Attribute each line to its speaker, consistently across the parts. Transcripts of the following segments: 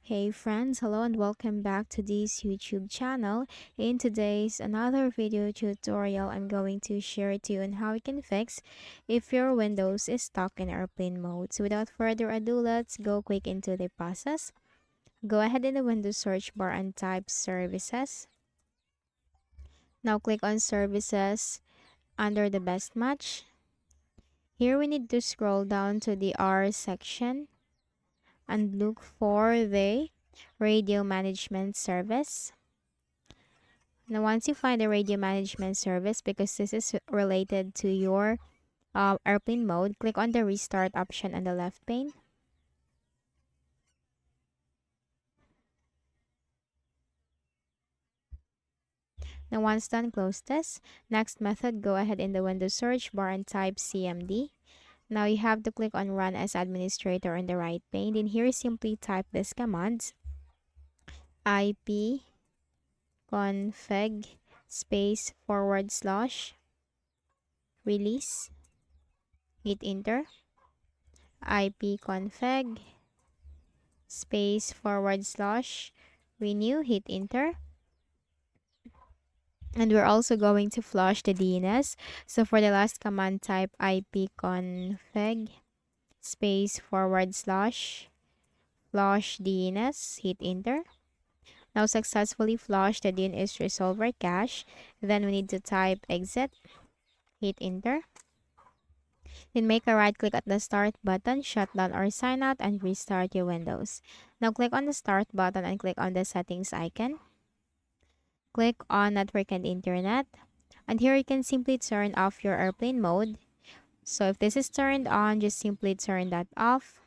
Speaker 1: Hey friends, hello and welcome back to this YouTube channel. In today's another video tutorial, I'm going to share to you on how you can fix if your Windows is stuck in airplane mode. So without further ado, let's go quick into the process. Go ahead in the Windows search bar and type services. Now click on services under the best match. Here we need to scroll down to the R section and look for the radio management service. Now, once you find the radio management service, because this is related to your airplane mode, click on the restart option on the left pane. Now, once done, close this. Next method, go ahead in the Windows search bar and type CMD. Now, you have to click on Run as Administrator on the right pane. Then here, simply type this command, ipconfig /release. Hit enter. ipconfig /renew. Hit enter. And we're also going to flush the DNS. So for the last command, type ipconfig /flush DNS. Hit enter. Now successfully flush the DNS resolver cache. Then we need to type exit. Hit enter. Then make a right click at the start button, shut down or sign out, and restart your Windows. Now click on the start button and click on the settings icon. Click on network and internet. And here you can simply turn off your airplane mode. So if this is turned on, just simply turn that off.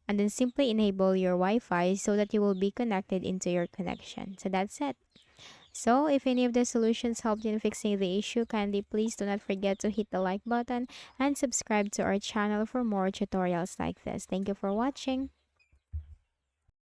Speaker 1: And then simply enable your Wi-Fi so that you will be connected into your connection. So that's it. So if any of the solutions helped you in fixing the issue, kindly please do not forget to hit the like button and subscribe to our channel for more tutorials like this. Thank you for watching.